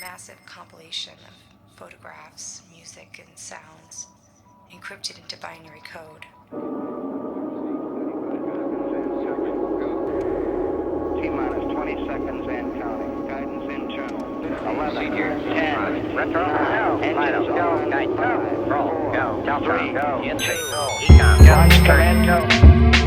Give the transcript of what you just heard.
massive compilation of photographs, music, and sounds encrypted into binary code. T-minus 20 seconds and counting. Guidance internal. 11, Procedure 10, retro, 9, engines go, on, guide, 5, roll, 4, go, Delta, 3, go, 2, Econ, launch command, go.